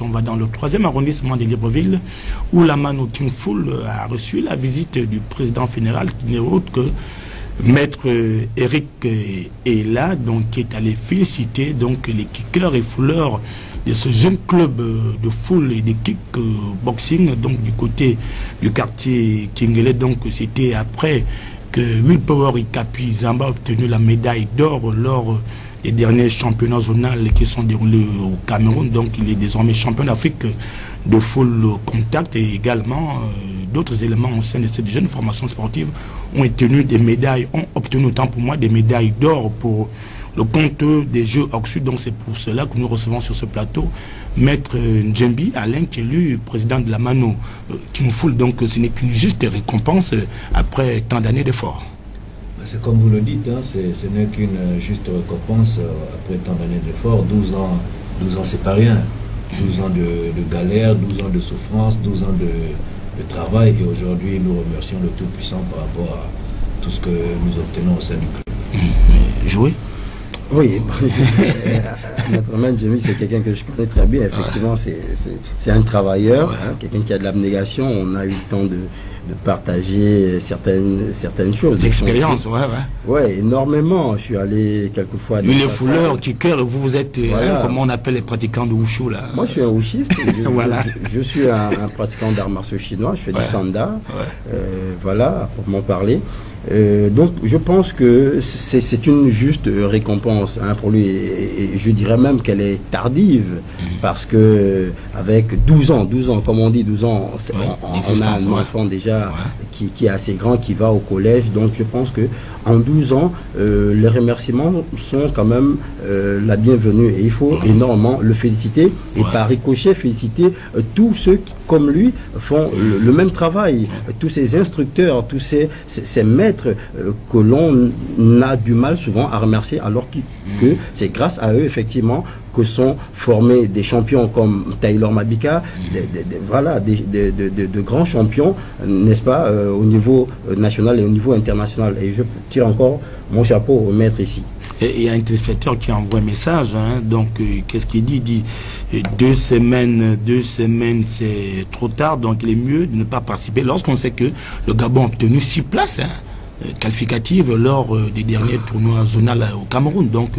On va dans le 3e arrondissement de Libreville, où la Mano King Full a reçu la visite du président fédéral, qui n'est autre que Maître Eric Ela, donc qui est allé féliciter donc les kickers et fouleurs de ce jeune club de foule et de kickboxing, donc du côté du quartier Kingele. Donc c'était après que Willpower Ikapi Zamba a obtenu la médaille d'or lors des derniers championnats zonaux qui sont déroulés au Cameroun. Donc il est désormais champion d'Afrique de full contact, et également d'autres éléments au sein de cette jeune formation sportive ont obtenu des médailles, ont obtenu autant pour moi des médailles d'or pour le compte des Jeux Oxus. Donc c'est pour cela que nous recevons sur ce plateau Maître Djembi Alain, qui est lui président de la Mano King Full. Donc ce n'est qu'une juste récompense après tant d'années d'efforts. C'est comme vous le dites, hein, ce n'est qu'une juste récompense après tant d'années d'efforts. 12 ans c'est pas rien. 12 ans de galère, 12 ans de souffrance, 12 ans de travail. Et aujourd'hui, nous remercions le Tout-Puissant par rapport à tout ce que nous obtenons au sein du club. Jouer? Oui, naturellement, Jimmy, c'est quelqu'un que je connais très bien. Effectivement, c'est un travailleur, hein, quelqu'un qui a de l'abnégation. On a eu le temps de partager certaines choses. D'expérience, ouais, énormément. Je suis allé quelquefois... Lui, les fouleurs, kickers, vous êtes, comment on appelle les pratiquants de Wushu, là? Moi, je suis un wushiste. Voilà. Je suis un pratiquant d'arts martiaux chinois. Je fais du sanda. Voilà, pour m'en parler. Donc je pense que c'est une juste récompense, hein, pour lui, et je dirais même qu'elle est tardive, parce que avec 12 ans comme on dit, 12 ans, on a un enfant déjà qui est assez grand, qui va au collège. Donc je pense que en 12 ans, les remerciements sont quand même la bienvenue, et il faut énormément le féliciter, et par ricochet féliciter tous ceux qui, comme lui, font le même travail, tous ces instructeurs, tous ces maîtres que l'on a du mal souvent à remercier, alors que c'est grâce à eux effectivement que sont formés des champions comme Taylor Mabika, de grands champions, n'est-ce pas, au niveau national et au niveau international. Et je tire encore mon chapeau au maître ici. Et il y a un téléspectateur qui envoie un message, hein, donc qu'est-ce qu'il dit? Il dit 2 semaines c'est trop tard, donc il est mieux de ne pas participer, lorsqu'on sait que le Gabon a obtenu 6 places qualificatives lors des derniers tournois zonaux au Cameroun. Donc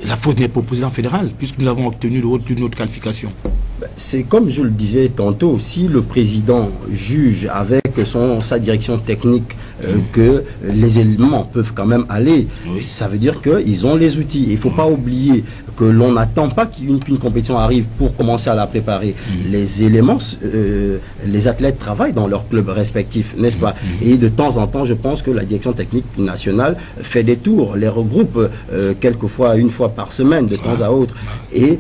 la faute n'est pas au président fédéral, puisque nous avons obtenu notre qualification. C'est comme je le disais tantôt, si le président juge avec sa direction technique que les éléments peuvent quand même aller, ça veut dire qu'ils ont les outils. Il ne faut pas oublier que l'on n'attend pas qu'une compétition arrive pour commencer à la préparer. Les éléments, les athlètes travaillent dans leurs clubs respectifs, n'est-ce pas? Et de temps en temps, je pense que la direction technique nationale fait des tours, les regroupe quelquefois une fois par semaine, de temps à autre. Et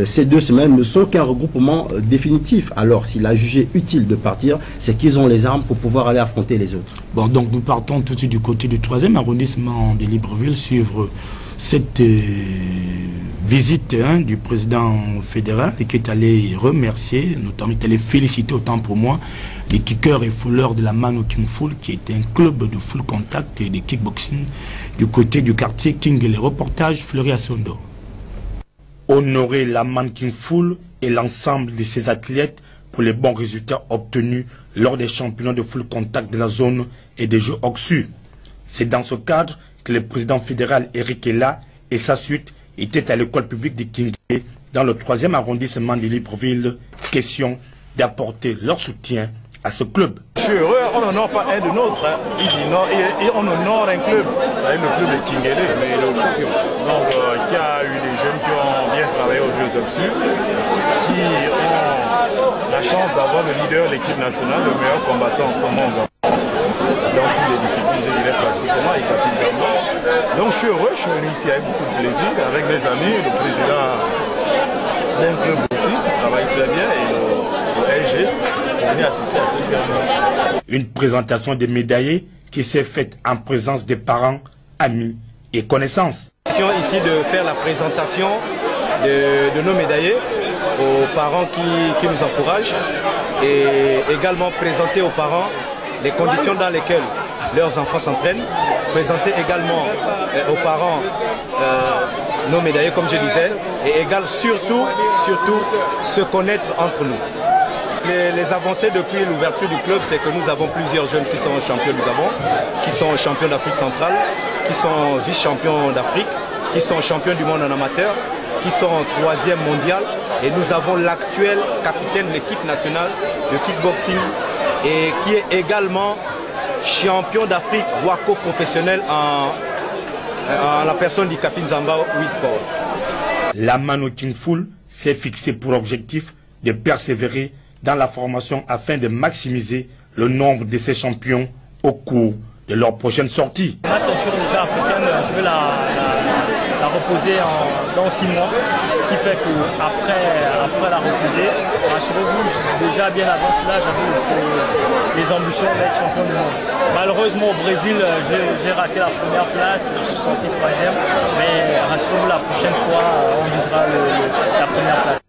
ces 2 semaines ne sont qu'un regroupement définitif. Alors, s'il a jugé utile de partir, c'est qu'ils ont les armes pour pouvoir aller affronter les autres. Bon, donc nous partons tout de suite du côté du 3e arrondissement de Libreville, suivre cette visite du président fédéral, et qui est allé remercier, notamment est allé féliciter autant pour moi les kickers et fouleurs de la Mano King Full, qui était un club de full contact et de kickboxing du côté du quartier King. Et les reportages Fleury Assondo. Honorer la Mano King Full et l'ensemble de ses athlètes pour les bons résultats obtenus lors des championnats de full contact de la zone et des Jeux Oxus. C'est dans ce cadre que le président fédéral Eric Ela et sa suite étaient à l'école publique de Kingé, dans le 3e arrondissement de Libreville, question d'apporter leur soutien à ce club. Je suis heureux, on n'honore pas un de nôtres, hein. Et on honore un club, ça est le club de Kingele, mais le champion. Donc qui a eu des jeunes qui ont bien travaillé aux Jeux Oxus, qui ont la chance d'avoir le leader de l'équipe nationale, le meilleur combattant en ce monde. Dans toutes les disciplines, je dirais pratiquement, et capitalement. Donc je suis heureux, je suis venu ici avec beaucoup de plaisir, avec mes amis, le président d'un club aussi qui travaille très bien, et le LG, pour venir assister à cette cérémonie. Une présentation des médaillés qui s'est faite en présence des parents, amis et connaissances. Ici de faire la présentation de nos médaillés aux parents qui nous encouragent, et également présenter aux parents les conditions dans lesquelles leurs enfants s'entraînent, présenter également aux parents nos médaillés, comme je disais, et également surtout se connaître entre nous. Les avancées depuis l'ouverture du club, c'est que nous avons plusieurs jeunes qui sont champions du Gabon, qui sont champions d'Afrique centrale, qui sont vice-champions d'Afrique, qui sont champions du monde en amateur, qui sont 3e mondial. Et nous avons l'actuel capitaine de l'équipe nationale de kickboxing et qui est également champion d'Afrique Wako professionnel en la personne du Capin Zamba Wisport. La Mano King Full s'est fixé pour objectif de persévérer dans la formation afin de maximiser le nombre de ces champions au cours de leur prochaine sortie. Ma ceinture déjà africaine, je vais la reposer dans 6 mois, ce qui fait qu'après la reposer, rassurez-vous, déjà bien avant cela, j'avais les ambitions d'être champion du monde. Malheureusement au Brésil, j'ai raté la première place, je suis sorti 3e, mais rassurez-vous, la prochaine fois, on visera la première place.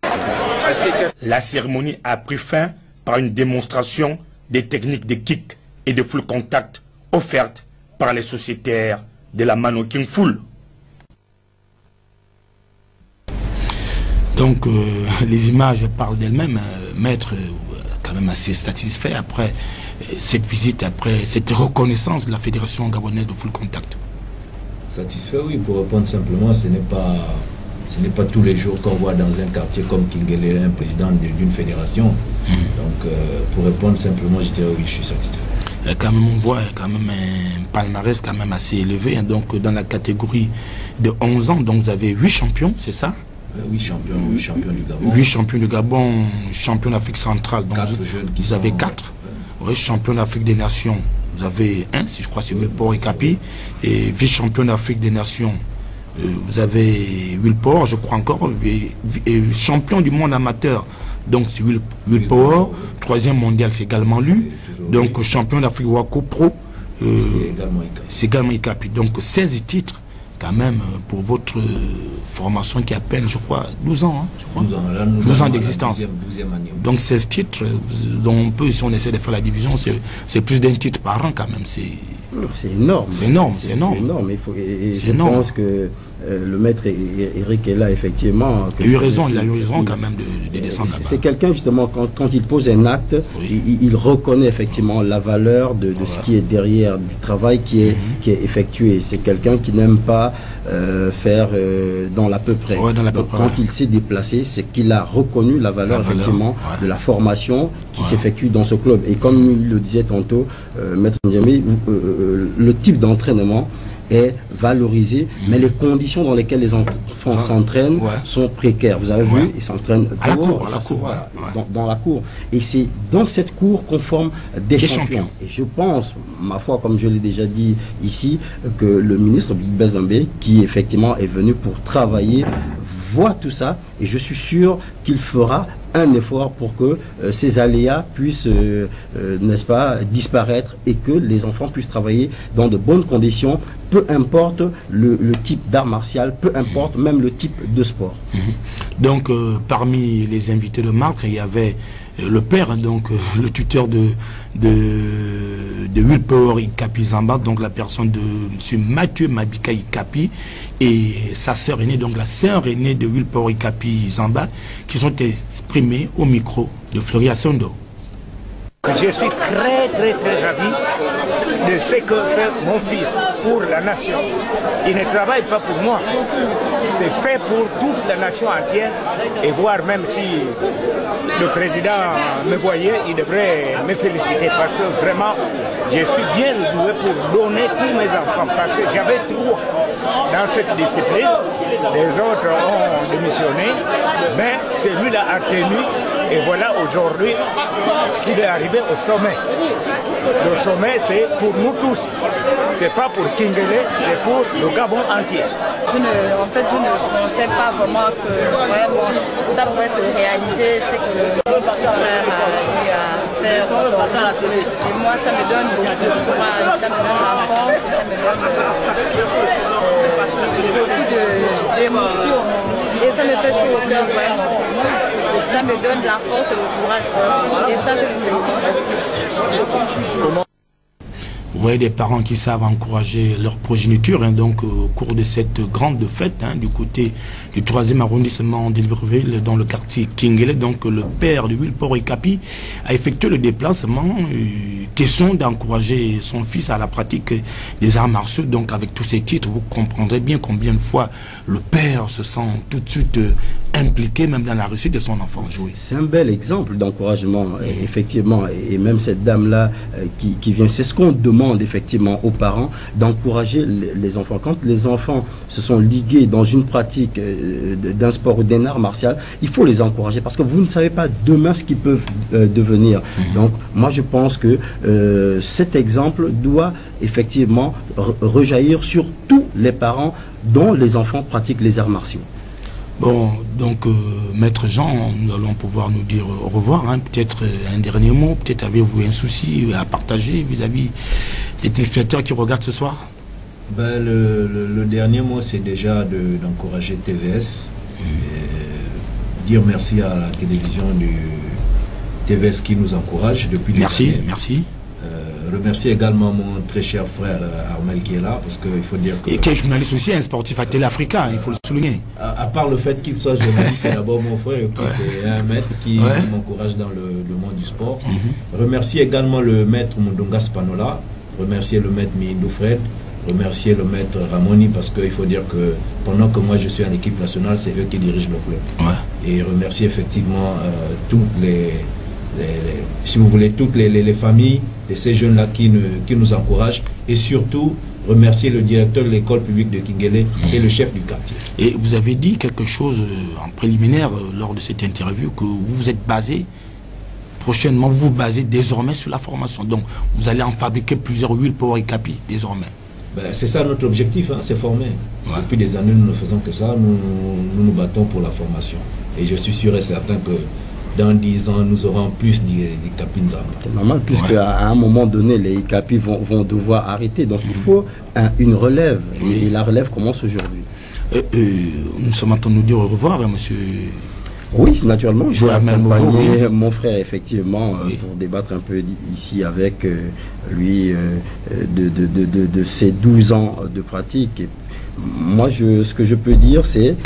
La cérémonie a pris fin par une démonstration des techniques de kick et de full contact offertes par les sociétaires de la Mano King Full. Donc les images parlent d'elles-mêmes. Maître quand même assez satisfait après cette visite, après cette reconnaissance de la Fédération gabonaise de full contact. Satisfait, oui, pour répondre simplement, ce n'est pas tous les jours qu'on voit dans un quartier comme Kingele un président d'une fédération. Donc, pour répondre simplement, je dirais oui, je suis satisfait. Quand même, on voit quand même un palmarès quand même assez élevé. Hein, donc, dans la catégorie de 11 ans, donc vous avez 8 champions, c'est ça? 8 champions du Gabon. 8 champions du Gabon, champion d'Afrique centrale. Donc, vous avez 4. Oui, champion d'Afrique des Nations, vous avez 1, si je crois, c'est Wilport et Capi. Et vice-champion d'Afrique des Nations, vous avez Wilport, je crois encore, et champion du monde amateur, donc c'est Wilport, 3e mondial, c'est également lui, donc champion d'Afrique Wako Pro, c'est également Ikapi, donc 16 titres quand même pour votre formation qui a à peine, je crois, 12 ans, hein, je crois, 12 ans d'existence. Donc 16 titres, dont on peut, si on essaie de faire la division, c'est plus d'un titre par an quand même, c'est énorme. C'est énorme. Je pense que le maître Eric est là, effectivement. Il a eu raison quand même de descendre là-bas. C'est quelqu'un, justement, quand il pose un acte, il reconnaît effectivement la valeur de ce qui est derrière, du travail qui est effectué. C'est quelqu'un qui n'aime pas faire dans l'à peu près. Ouais, quand il s'est déplacé, c'est qu'il a reconnu la valeur effectivement de la formation qui s'effectue dans ce club. Et comme il le disait tantôt, maître Ndiamé, le type d'entraînement est valorisé, mais les conditions dans lesquelles les enfants s'entraînent sont précaires. Vous avez vu, ils s'entraînent dans la cour. Et c'est dans cette cour qu'on forme des champions. Et je pense, ma foi, comme je l'ai déjà dit ici, que le ministre Bezambé, qui effectivement est venu pour travailler, voit tout ça, et je suis sûr qu'il fera un effort pour que ces aléas puissent, n'est-ce pas, disparaître et que les enfants puissent travailler dans de bonnes conditions, peu importe le type d'art martial, peu importe même le type de sport. Donc, parmi les invités de marque, il y avait le père, donc le tuteur de Wilport Ikapi Zamba, donc la personne de M. Mathieu Mabika Ikapi, et sa sœur aînée, donc la sœur aînée de Wilport Ikapi Zamba, qui sont exprimés au micro de Floria Sondo. Je suis très ravi de ce que fait mon fils pour la nation. Il ne travaille pas pour moi, c'est fait pour toute la nation entière, et voir même si le président me voyait, il devrait me féliciter parce que vraiment, je suis bien doué pour donner tous mes enfants parce que j'avais 3 dans cette discipline, les autres ont démissionné, mais celui-là a tenu. Et voilà aujourd'hui qu'il est arrivé au sommet. Le sommet, c'est pour nous tous. C'est pas pour Kingele, c'est pour le Gabon entier. En fait, je ne pensais pas vraiment que ça pourrait se réaliser, c'est que le petit frère a eu à faire aujourd'hui. Et moi, ça me donne beaucoup de courage, ça me donne la force, ça me donne beaucoup d'émotions. Et ça me fait chaud au cœur vraiment. Ça me donne la force et le courage. Et ça, je vous félicite. Vous voyez des parents qui savent encourager leur progéniture, hein, donc au cours de cette grande fête, hein, du côté du 3e arrondissement de Libreville, dans le quartier Kingele, donc le père de Wilport Ekapi a effectué le déplacement, question d'encourager son fils à la pratique des arts martiaux. Donc avec tous ces titres, vous comprendrez bien combien de fois le père se sent tout de suite impliqué, même dans la réussite de son enfant. C'est un bel exemple d'encouragement, effectivement, et même cette dame-là qui vient, c'est ce qu'on demande effectivement aux parents, d'encourager les enfants. Quand les enfants se sont ligués dans une pratique d'un sport ou d'un art martial, il faut les encourager parce que vous ne savez pas demain ce qu'ils peuvent devenir. Donc moi je pense que cet exemple doit effectivement rejaillir sur tous les parents dont les enfants pratiquent les arts martiaux. Bon, donc, Maître Jean, nous allons pouvoir nous dire au revoir, hein, peut-être un dernier mot, peut-être avez-vous un souci à partager vis-à-vis des téléspectateurs qui regardent ce soir? Ben, le dernier mot, c'est déjà d'encourager TVS, dire merci à la télévision du TVS qui nous encourage depuis des années. Merci. Remercier également mon très cher frère Armel qui est là, parce qu'il faut dire que... Et qui est journaliste aussi, un sportif à Télé Africa, il faut le souligner. À part le fait qu'il soit journaliste, c'est d'abord mon frère, et puis c'est un maître qui m'encourage dans le monde du sport. Remercier également le maître Mundonga Spanola, remercier le maître Mindou Fred, remercier le maître Ramoni, parce qu'il faut dire que pendant que moi je suis en équipe nationale, c'est eux qui dirigent le club. Et remercier effectivement toutes si vous voulez, toutes les familles de ces jeunes-là qui nous encouragent, et surtout remercier le directeur de l'école publique de Kingele et le chef du quartier. Et vous avez dit quelque chose en préliminaire lors de cette interview, que vous vous êtes basé, prochainement vous vous basez désormais sur la formation. Donc vous allez en fabriquer plusieurs Wilport Ekapi désormais. Ben, c'est ça notre objectif, hein, c'est former. Depuis des années, nous ne faisons que ça, nous battons pour la formation. Et je suis sûr et certain que dans 10 ans, nous aurons plus des Ekapi Nzamba. C'est normal, puisque à un moment donné, les Ekapi vont devoir arrêter. Donc il faut une relève. Et la relève commence aujourd'hui. Nous sommes en train de nous dire au revoir, hein, monsieur. Oui, naturellement. Je vais accompagner mon frère, effectivement, pour débattre un peu ici avec lui de ses 12 ans de pratique. Et moi, ce que je peux dire, c'est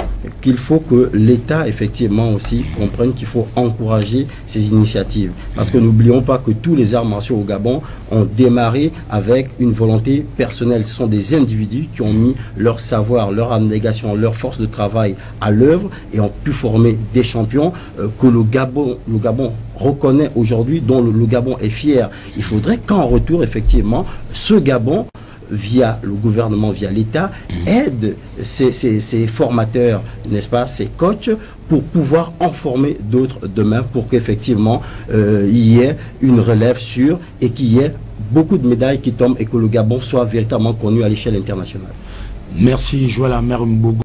qu'il faut que l'État, effectivement, aussi comprenne qu'il faut encourager ces initiatives. Parce que n'oublions pas que tous les arts martiaux au Gabon ont démarré avec une volonté personnelle. Ce sont des individus qui ont mis leur savoir, leur abnégation, leur force de travail à l'œuvre et ont pu former des champions que le Gabon reconnaît aujourd'hui, dont le Gabon est fier. Il faudrait qu'en retour, effectivement, ce Gabon, via le gouvernement, via l'État, aide ces formateurs, n'est-ce pas, ces coachs, pour pouvoir en former d'autres demain, pour qu'effectivement il y ait une relève sûre et qu'il y ait beaucoup de médailles qui tombent et que le Gabon soit véritablement connu à l'échelle internationale. Merci Joël Amer Mbogo.